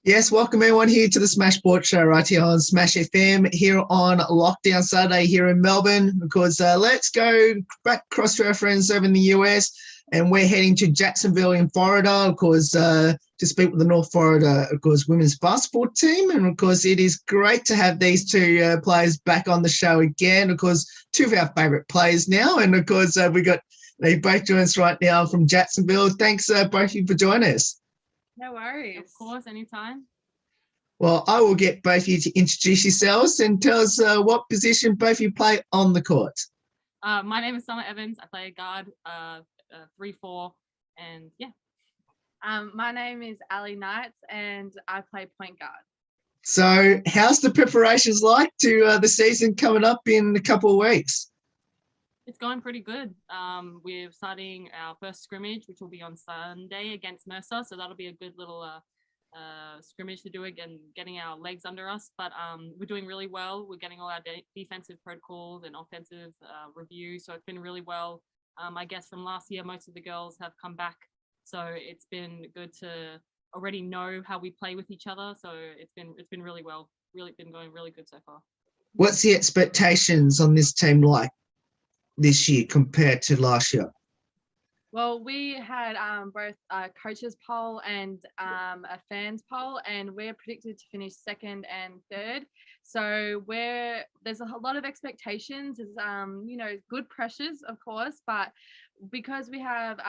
Yes, welcome everyone here to the Smash Sports Show right here on Smash FM here on Lockdown Saturday here in Melbourne because let's go back across to our friends over in the US and we're heading to Jacksonville in Florida, of course, to speak with the North Florida, of course, women's basketball team. And of course, it is great to have these two players back on the show again. Of course, two of our favourite players now. And of course, they both join us right now from Jacksonville. Thanks both of you for joining us. No worries. Of course, anytime. Well, I will get both of you to introduce yourselves and tell us what position both of you play on the court. My name is Summah Evans. I play guard, 3-4, and yeah. My name is Ali Knights and I play point guard. So how's the preparations like to the season coming up in a couple of weeks? It's going pretty good. We're starting our first scrimmage, which will be on Sunday against Mercer. So that'll be a good little scrimmage to do again, getting our legs under us. But we're doing really well. We're getting all our defensive protocols and offensive reviews. So it's been really well. I guess from last year, most of the girls have come back. So it's been good to already know how we play with each other. So it's been really well. Really been going really good so far. What's the expectations on this team like this year compared to last year? Well, we had both a coaches poll and a fans poll, and we're predicted to finish second and third. So there's a lot of expectations. There's good pressures, of course, but because we have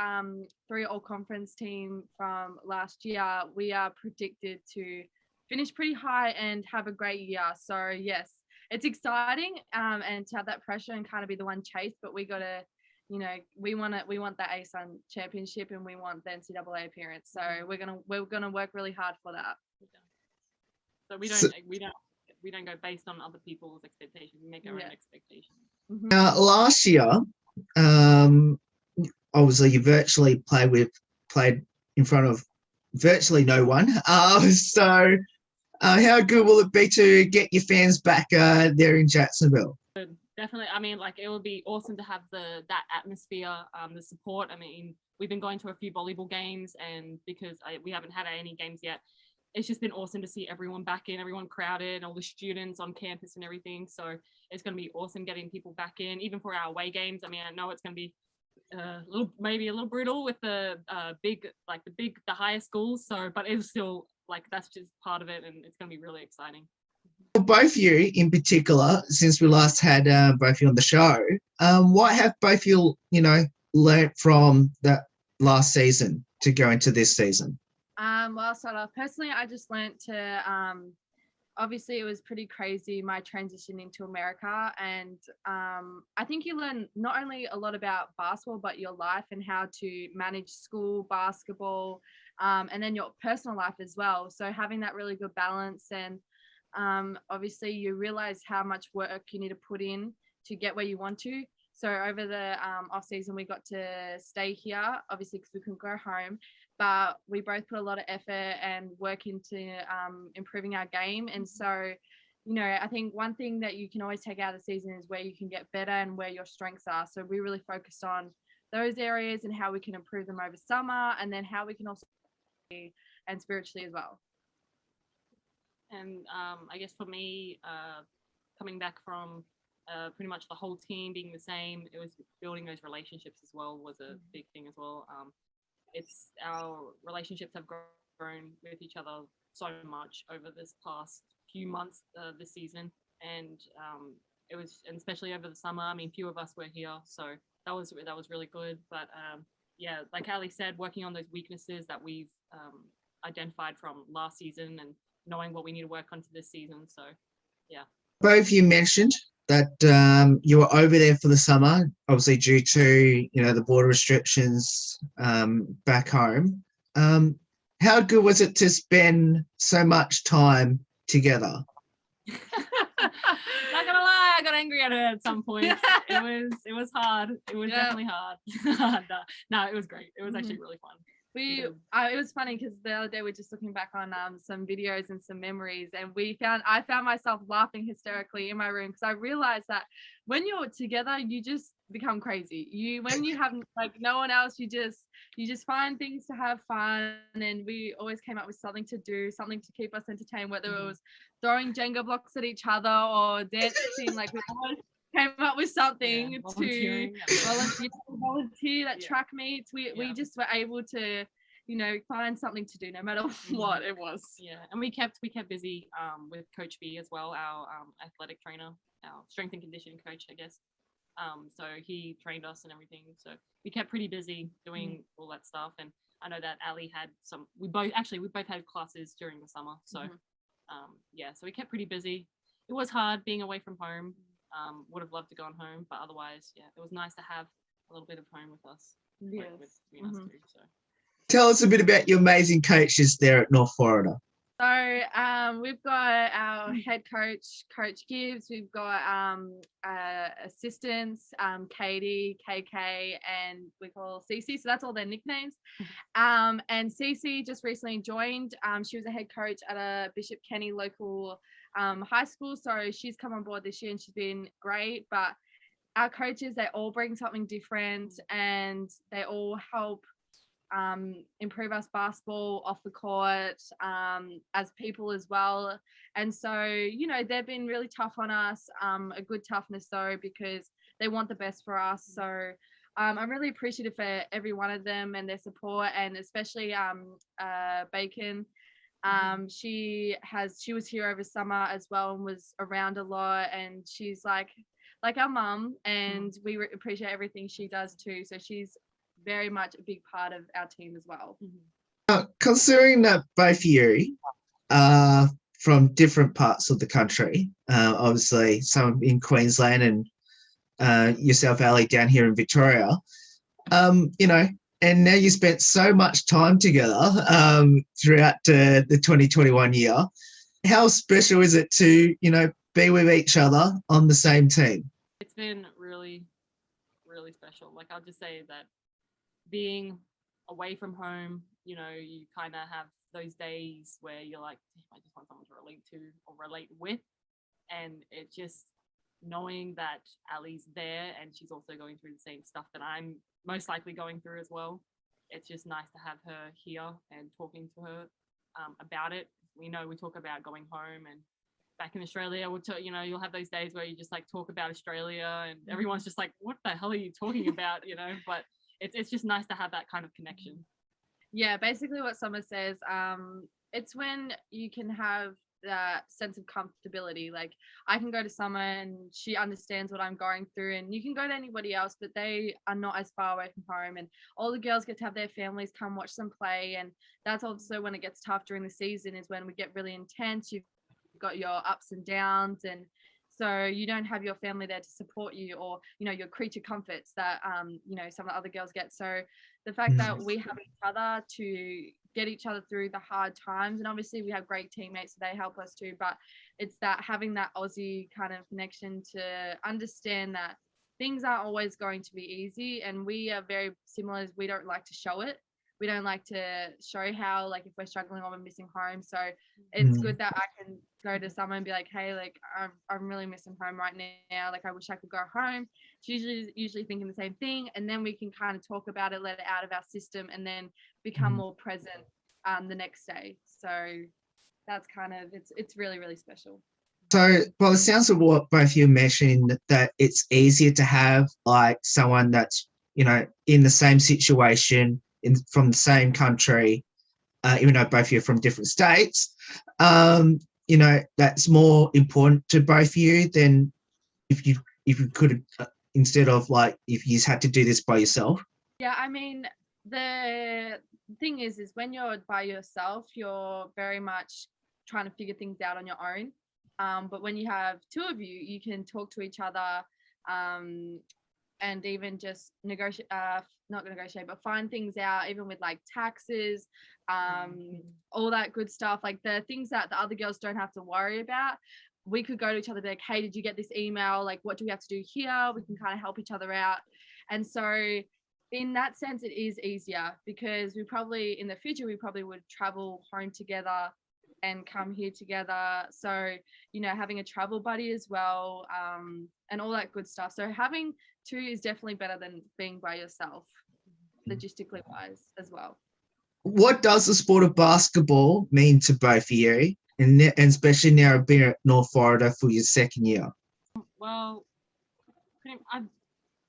3 all-conference team from last year, we are predicted to finish pretty high and have a great year. So yes, it's exciting and to have that pressure and kind of be the one chased, but we got to. We want the ASUN championship and we want the NCAA appearance. So we're gonna work really hard for that. So we don't go based on other people's expectations. We make our own expectations. Mm-hmm. Now, last year, obviously you virtually played in front of virtually no one. So how good will it be to get your fans back there in Jacksonville? Definitely. I mean, it would be awesome to have that atmosphere, the support. I mean, we've been going to a few volleyball games, and because we haven't had any games yet, it's just been awesome to see everyone back in, everyone crowded, all the students on campus and everything. So it's going to be awesome getting people back in, even for our away games. I mean, I know it's going to be maybe a little brutal with the higher schools. So, but it's still that's just part of it, and it's going to be really exciting. Both of you in particular, since we last had both of you on the show, what have both of you, learnt from that last season to go into this season? Well, I'll start off. Personally, I just learnt to, obviously it was pretty crazy, my transition into America. And I think you learn not only a lot about basketball, but your life and how to manage school, basketball, and then your personal life as well. So having that really good balance, and obviously you realize how much work you need to put in to get where you want to. So over the off season, we got to stay here, obviously because we couldn't go home, but we both put a lot of effort and work into improving our game. And so, I think one thing that you can always take out of the season is where you can get better and where your strengths are. So we really focused on those areas and how we can improve them over summer, and then how we can also and spiritually as well. And I guess for me, coming back from pretty much the whole team being the same, it was building those relationships as well was a big thing as well. It's our relationships have grown with each other so much over this past few months this season, and it was, and especially over the summer. I mean, few of us were here, so that was really good. But yeah, like Ali said, working on those weaknesses that we've identified from last season and knowing what we need to work on to this season. So, yeah. Both of you mentioned that you were over there for the summer, obviously due to, the border restrictions back home. How good was it to spend so much time together? Not gonna lie, I got angry at her at some point. It was hard. It was definitely hard. No, it was great. It was actually really fun. It was funny because the other day we're just looking back on some videos and some memories, and I found myself laughing hysterically in my room because I realized that when you're together, you just become crazy. When you have like no one else, you just find things to have fun, and we always came up with something to do, something to keep us entertained, whether it was throwing Jenga blocks at each other or dancing. Like we always came up with something to volunteer at track meets. We just were able to, find something to do no matter what it was. Yeah, and we kept busy with Coach B as well, our athletic trainer, our strength and conditioning coach, I guess. So he trained us and everything. So we kept pretty busy doing all that stuff. And I know that Ali had we both had classes during the summer. So so we kept pretty busy. It was hard being away from home. Would have loved to go on home, but otherwise, it was nice to have a little bit of home with us. Yes. Between us two, so. Tell us a bit about your amazing coaches there at North Florida. So we've got our head coach, Coach Gibbs. We've got assistants, Katie, KK, and we call Cece. So that's all their nicknames. And Cece just recently joined. She was a head coach at a Bishop Kenny local high school. So she's come on board this year and she's been great. But our coaches, they all bring something different and they all help improve us basketball off the court as people as well. And so, they've been really tough on us, a good toughness though, because they want the best for us. So I'm really appreciative for every one of them and their support, and especially Bacon. She was here over summer as well and was around a lot, and she's like our mum, and we appreciate everything she does too. So she's very much a big part of our team as well. Considering that both of you are from different parts of the country, obviously some in Queensland and yourself, Ali, down here in Victoria, and now you spent so much time together throughout the 2021 year. How special is it to, be with each other on the same team? It's been really, really special. Like, I'll just say that being away from home, you kind of have those days where you're like, I just want someone to relate to or relate with. And it just knowing that Ali's there and she's also going through the same stuff that I'm most likely going through as well. It's just nice to have her here and talking to her about it. We talk about going home, and back in Australia, you'll have those days where you just like talk about Australia and everyone's just like, what the hell are you talking about? But it's just nice to have that kind of connection. Yeah, basically what Summah says, it's when you can have that sense of comfortability. Like, I can go to Summah and she understands what I'm going through, and you can go to anybody else, but they are not as far away from home, and all the girls get to have their families come watch them play. And that's also when it gets tough during the season, is when we get really intense. You've got your ups and downs, and so you don't have your family there to support you, or your creature comforts that some of the other girls get. So the fact that we have each other to get each other through the hard times, and obviously we have great teammates, so they help us too, but it's that having that Aussie kind of connection to understand that things aren't always going to be easy, and we are very similar as we don't like to show it. We don't like to show how, like, if we're struggling or we're missing home. So it's good that I can go to someone and be like, hey, like, I'm really missing home right now. Like, I wish I could go home. She's usually thinking the same thing. And then we can kind of talk about it, let it out of our system, and then become more present the next day. So that's kind of, it's really, really special. So, by the sounds of what both of you mentioned, that it's easier to have like someone that's, in the same situation, from the same country, even though both of you are from different states, that's more important to both of you than if you could, instead of like if you had to do this by yourself. Yeah, I mean, the thing is when you're by yourself, you're very much trying to figure things out on your own. But when you have two of you, you can talk to each other, and even just not negotiate, but find things out, even with like taxes, all that good stuff, like the things that the other girls don't have to worry about. We could go to each other, be like, hey, did you get this email? Like, what do we have to do here? We can kind of help each other out. And so in that sense, it is easier because we probably in the future we probably would travel home together and come here together. So, you know, having a travel buddy as well, and all that good stuff. So having two is definitely better than being by yourself, logistically wise as well. What does the sport of basketball mean to both of you, and especially now being at North Florida for your second year? Well, I've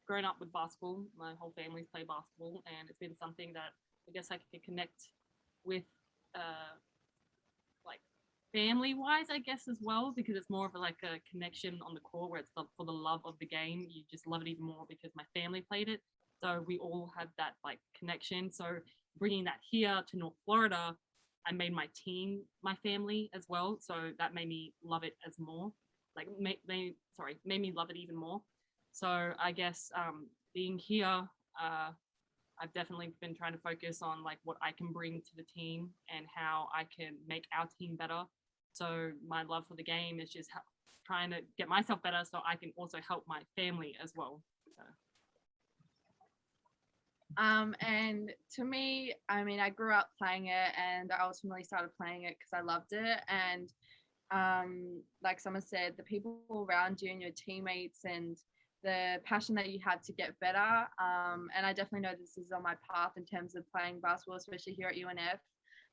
grown up with basketball. My whole family's played basketball, and it's been something that I guess I could connect with, like family-wise, I guess as well, because it's more of like a connection on the court where it's for the love of the game. You just love it even more because my family played it, so we all had that like connection. So bringing that here to North Florida, I made my team my family as well, so that made me love it as more. Like made me love it even more. So I guess being here, I've definitely been trying to focus on like what I can bring to the team and how I can make our team better. So my love for the game is just trying to get myself better so I can also help my family as well. So. And to me, I mean, I grew up playing it and I ultimately started playing it because I loved it. And like Summah said, the people around you and your teammates and the passion that you had to get better. And I definitely know this is on my path in terms of playing basketball, especially here at UNF.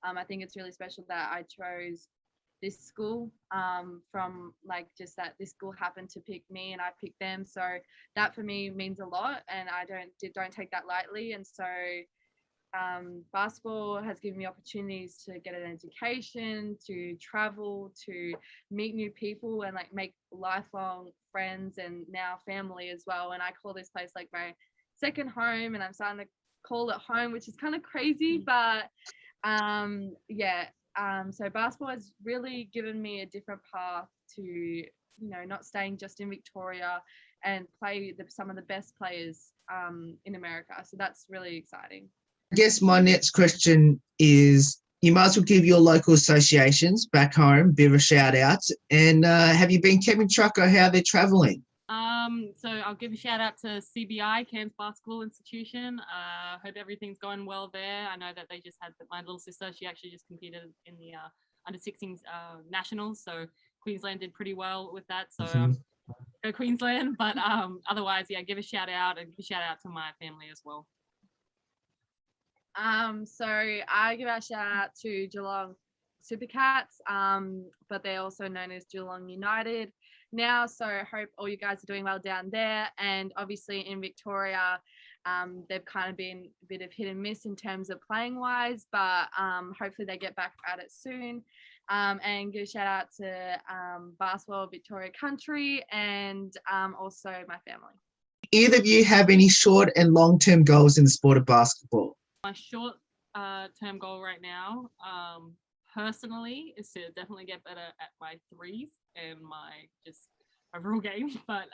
I think it's really special that I chose this school, from like just that this school happened to pick me and I picked them. So that for me means a lot, and I don't take that lightly. And so basketball has given me opportunities to get an education, to travel, to meet new people, and like make lifelong friends and now family as well. And I call this place like my second home, and I'm starting to call it home, which is kind of crazy, but yeah. So basketball has really given me a different path to, you know, not staying just in Victoria and play some of the best players in America. So that's really exciting. I guess my next question is, you might as well give your local associations back home a bit of a shout out. And have you been keeping track of how they're traveling? So I'll give a shout out to CBI, Cairns Basketball Institution. Hope everything's going well there. I know that they just had my little sister. She actually just competed in the under 16s nationals. So Queensland did pretty well with that. So go Queensland. But otherwise, yeah, give a shout out and give a shout out to my family as well. So I give a shout out to Geelong Supercats, but they're also known as Geelong United now. So I hope all you guys are doing well down there. And obviously in Victoria, they've kind of been a bit of hit and miss in terms of playing wise, but hopefully they get back at it soon. And give a shout out to Basketball Victoria Country and also my family. Either of you have any short and long-term goals in the sport of basketball? My short term goal right now, personally, is to definitely get better at my threes and my just overall game. But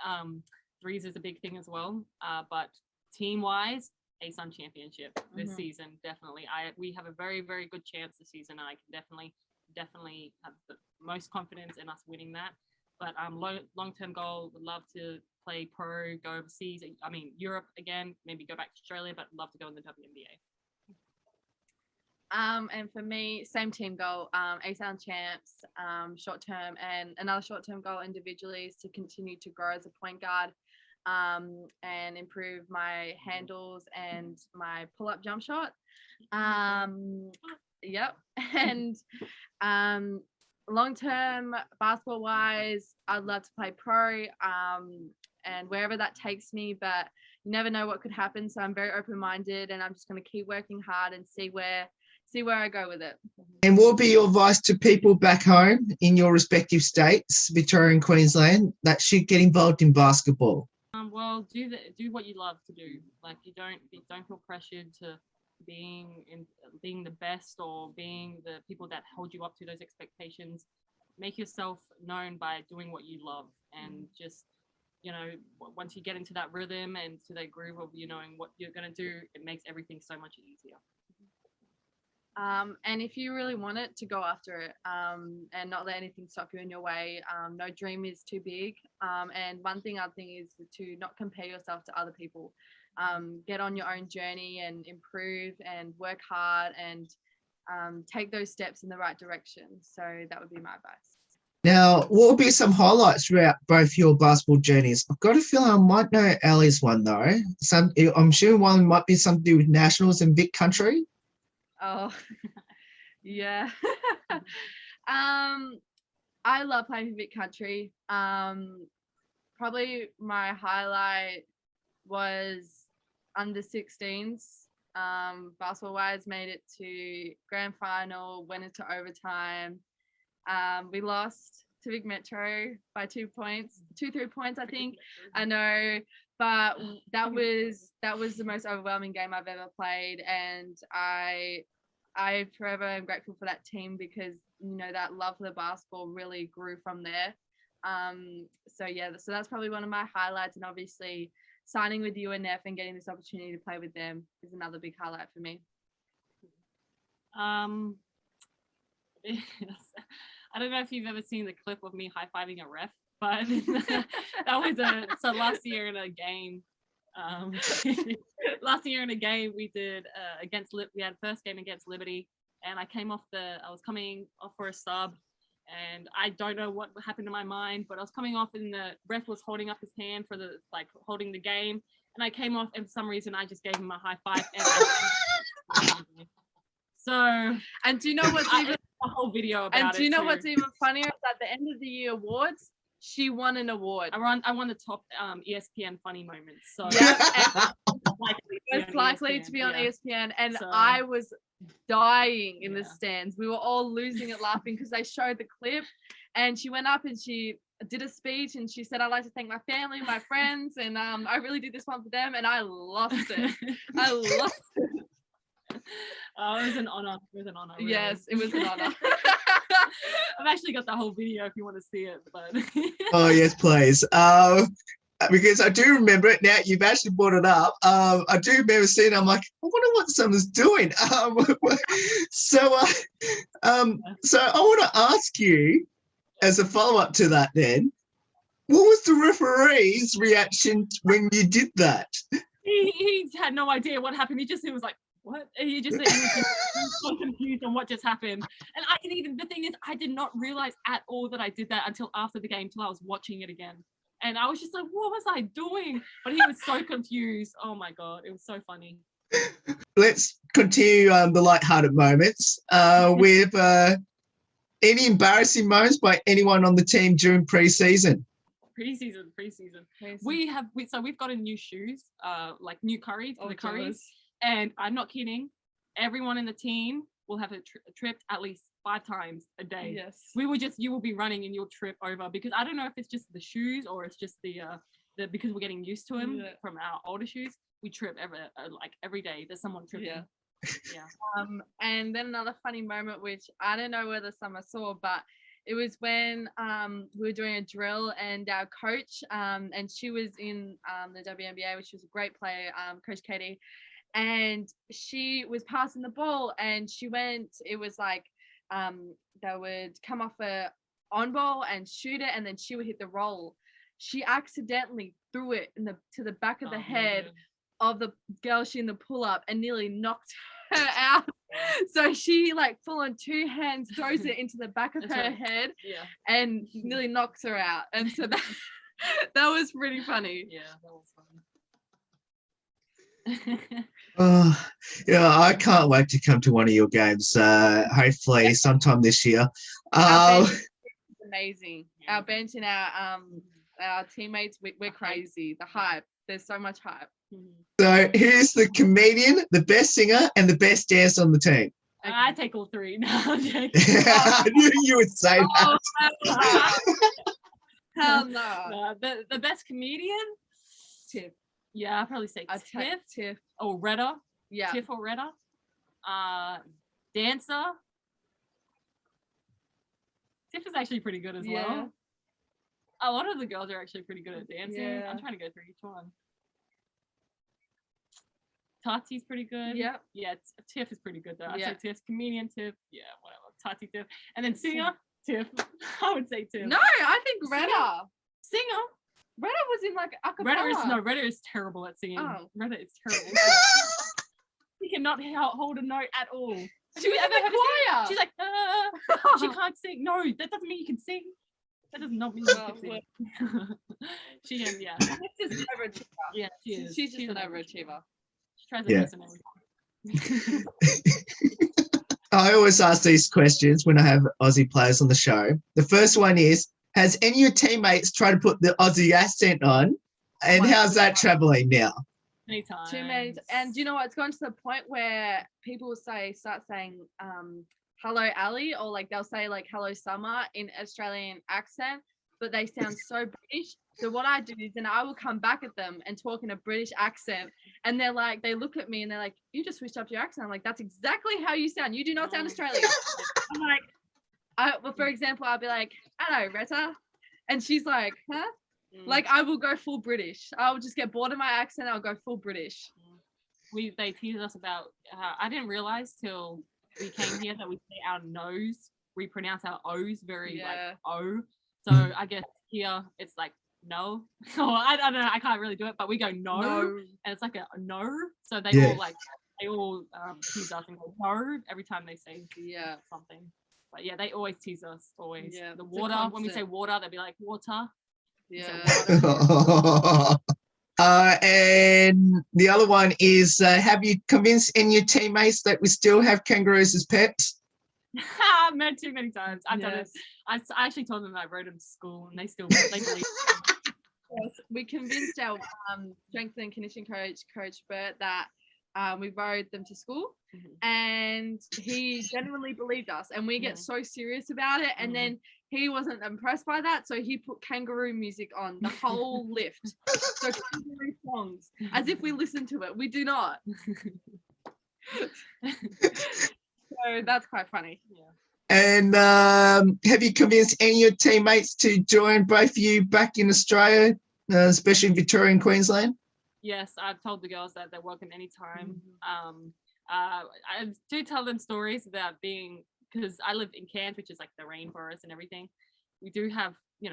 threes is a big thing as well. But team-wise, ASUN Championship this season, definitely. We have a very, very good chance this season, and I can definitely have the most confidence in us winning that. But long-term goal, would love to play pro, go overseas. I mean, Europe again, maybe go back to Australia, but love to go in the WNBA. And for me, same team goal, ASUN champs, short term, and another short term goal individually is to continue to grow as a point guard, and improve my handles and my pull up jump shot. Yep. And long term, basketball wise, I'd love to play pro, and wherever that takes me, but you never know what could happen. So I'm very open minded, and I'm just going to keep working hard and see where I go with it. And what would be your advice to people back home in your respective states, Victoria and Queensland, that should get involved in basketball? Well, do what you love to do. Like you don't feel pressured to being the best or being the people that hold you up to those expectations. Make yourself known by doing what you love, and just, you know, once you get into that rhythm and to that groove of you knowing what you're gonna do, it makes everything so much easier. And if you really want it, to go after it, and not let anything stop you in your way. No dream is too big. And one thing I think is to not compare yourself to other people. get on your own journey and improve and work hard and take those steps in the right direction. So that would be my advice. Now, what will be some highlights throughout both your basketball journeys? I've got a feeling I might know Ali's one though. I'm sure one might be something to do with nationals in Vic country. Oh, yeah. I love playing for Vic country. Probably my highlight was under 16s. Basketball wise, made it to grand final, went into overtime. We lost to Vic Metro by 2 points, 3 points, I think. I know, but that was the most overwhelming game I've ever played, and I forever am grateful for that team because that love for the basketball really grew from there. So that's probably one of my highlights, and obviously signing with UNF and getting this opportunity to play with them is another big highlight for me. I don't know if you've ever seen the clip of me high-fiving a ref, but that was so last year in a game. Last year in a game we did we had first game against Liberty, and I was coming off for a sub, and I don't know what happened to my mind, but I was coming off and the ref was holding up his hand for holding the game, and I came off and for some reason I just gave him a high five. And do you know what's even a whole video about it? And do you know what's even funnier? At the end of the year awards, she won an award. I won the top ESPN funny moments. So it's likely to be on ESPN, and I was dying in the stands. We were all losing it laughing because they showed the clip, and she went up and she did a speech and she said, "I'd like to thank my family, my friends, and I really did this one for them," and I lost it. I lost it. Oh, it was an honor. Really. Yes, it was an honor. I've actually got the whole video if you want to see it. But oh yes, please. Because I do remember it now. You've actually brought it up. I do remember seeing it. I'm like, I wonder what someone's doing. So I want to ask you, as a follow-up to that, then, what was the referee's reaction when you did that? He had no idea what happened. He was like, what? And he was so confused on what just happened. And the thing is, I did not realize at all that I did that until after the game, till I was watching it again. And I was just like, what was I doing? But he was so confused. Oh my God, it was so funny. Let's continue the lighthearted moments with any embarrassing moments by anyone on the team during pre-season. Preseason. We've gotten new shoes, like new curries for the curries. And I'm not kidding, everyone in the team will have a trip at least 5 times a day. Yes. You will be running and you'll trip over, because I don't know if it's just the shoes or it's just the because we're getting used to them from our older shoes. We trip every day. There's someone tripping. Yeah. And then another funny moment, which I don't know whether Summah saw, but it was when we were doing a drill, and our coach, and she was in the WNBA, which was a great player, Coach Katie. And she was passing the ball, and it was like they would come off a on ball and shoot it, and then she would hit the roll. She accidentally threw it to the back of the head of the girl she in the pull up and nearly knocked her out. So she full on 2 hands throws it into the back of her head and nearly knocks her out. And so that was pretty funny. Yeah, that was funny. I can't wait to come to one of your games. Hopefully sometime this year. Our bench is amazing. Our bench and our teammates, we're crazy. The hype. There's so much hype. So who's the comedian, the best singer, and the best dancer on the team? Okay. I take all 3. No, I'm joking. I knew you would say that. Hell no. The best comedian? Tiff. Yeah, I'll probably say Tiff. Or Retta. Yeah. Tiff or Retta. Dancer. Tiff is actually pretty good as well. A lot of the girls are actually pretty good at dancing. Yeah. I'm trying to go through each one. Tati's pretty good. Yeah. Yeah, Tiff is pretty good though. I'd say Tiff. Comedian Tiff. Yeah, whatever. Tati Tiff. And then singer Tiff. I would say Tiff. No, I think Retta. Singer. Retta was in like a cappella. Retta is terrible at singing. Oh. Retta is terrible. She cannot hold a note at all. She was in the choir. She's like, she can't sing. No, that doesn't mean you can sing. That does not mean you can sing. She is, yeah. She's just an overachiever. Yeah, she is. She's just an overachiever. She tries to listen every time. I always ask these questions when I have Aussie players on the show. The first one is, has any of your teammates tried to put the Aussie accent on? And how's that traveling now? Many times. Too many. And do you know what? It's gone to the point where people will start saying, hello, Ali, or like they'll say like hello, Summah in Australian accent, but they sound so British. So what I do is then I will come back at them and talk in a British accent, and they're like, they look at me and they're like, you just switched up your accent. I'm like, that's exactly how you sound. You do not sound Australian. I'm like, well, for example, I'll be like, hello, Retta, and she's like, huh? Like I will go full British. I'll just get bored of my accent. I'll go full British. They tease us about. I didn't realize till we came here that we say our nose. We pronounce our O's very like O. So I guess here it's like no. Or I don't know. I can't really do it, but we go no. And it's like a no. So they all tease us and go no every time they say something. But yeah, they always tease us. Always. Yeah, the water. When we say water, they'll be like water. Yeah. And the other one is, have you convinced any of your teammates that we still have kangaroos as pets? I've met too many times. I've done it. I actually told them that I rode them to school, and they believe. Yes, we convinced our strength and conditioning coach Bert that we rode them to school, and he genuinely believed us, and we get so serious about it, and then he wasn't impressed by that, so he put kangaroo music on the whole lift. So kangaroo songs, as if we listen to it. We do not. So that's quite funny. Yeah. And have you convinced any of your teammates to join both of you back in Australia, especially in Victoria and Queensland? Yes, I've told the girls that they're welcome anytime. I do tell them stories about being, because I live in Cairns, which is like the rainforest and everything. We do have, we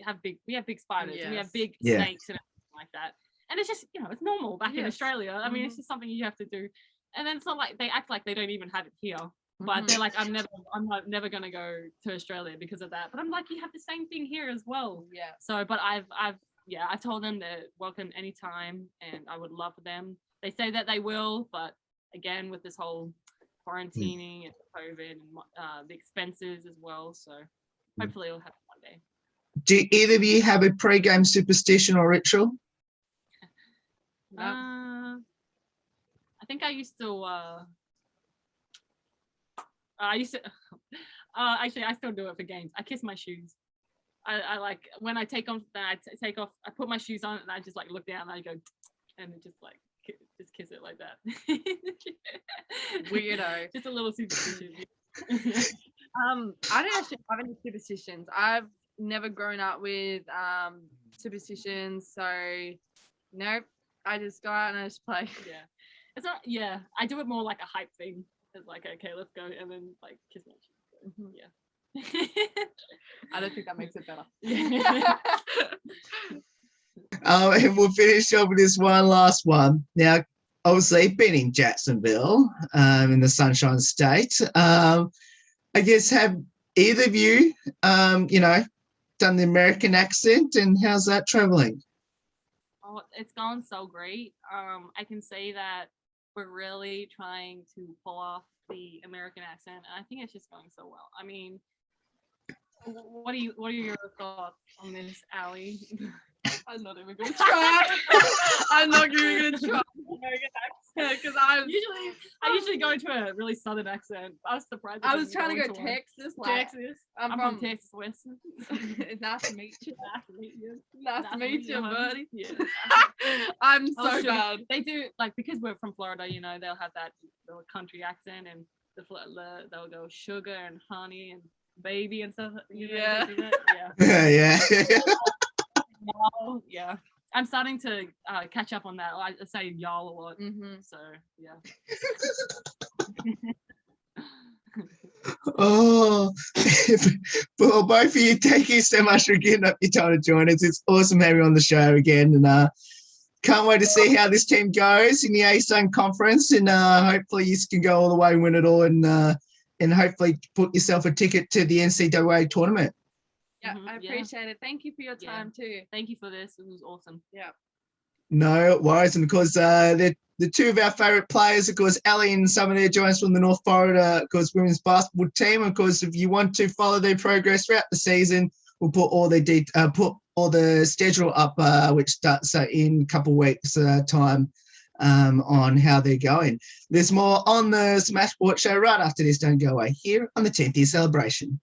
have big spiders and we have big snakes and everything like that. And it's just, it's normal back in Australia. I mean, it's just something you have to do. And then it's not like they act like they don't even have it here. But they're like, I'm never gonna go to Australia because of that. But I'm like, you have the same thing here as well. Yeah. So, but I told them they're welcome anytime, and I would love for them. They say that they will, but again, with this whole quarantining and COVID and the expenses as well. So hopefully it'll happen one day. Do either of you have a pre-game superstition or ritual? No. I think I used to. Actually, I still do it for games. I kiss my shoes. I like when I take off. I put my shoes on and I just like look down and I go, and just like just kiss it like that. Weirdo. Just a little superstition. I don't actually have any superstitions. I've never grown up with superstitions, so nope. I just go out and I just play. Yeah. It's not. Yeah, I do it more like a hype thing. It's like, okay, let's go, and then like kiss my shoes. Yeah. I don't think that makes it better. And we'll finish off with this one last one. Now, obviously, being in Jacksonville, in the Sunshine State, I guess have either of you, done the American accent, and how's that traveling? Oh, it's gone so great. I can say that we're really trying to pull off the American accent, and I think it's just going so well. I mean, what are your thoughts on this, Ali? I'm not even gonna try. I'm not even gonna try American accent because I usually go into a really southern accent. I was surprised. I was trying to go Texas. Texas. I'm from Texas West. Nice to meet you. Nice to meet you, buddy. Yeah. I'm so bad. They do because we're from Florida. They'll have that little country accent, and they'll go sugar and honey and baby and stuff. Yeah. Yeah. I'm starting to catch up on that. I say y'all a lot. So yeah. Oh, for both of you, thank you so much for getting up your time to join us. It's awesome having you on the show again, and can't wait to see how this team goes in the ASUN conference, and hopefully you can go all the way and win it all, and hopefully put yourself a ticket to the NCAA tournament. Yeah, I appreciate it. Thank you for your time too. Thank you for this. It was awesome. Yeah. No worries, and of course, the two of our favourite players, of course, Ali and Summah there join us from the North Florida, of course, women's basketball team. Of course, if you want to follow their progress throughout the season, we'll put all the schedule up, which starts in a couple of weeks' time on how they're going. There's more on the Smash Sports Show right after this. Don't go away here on the 10th year celebration.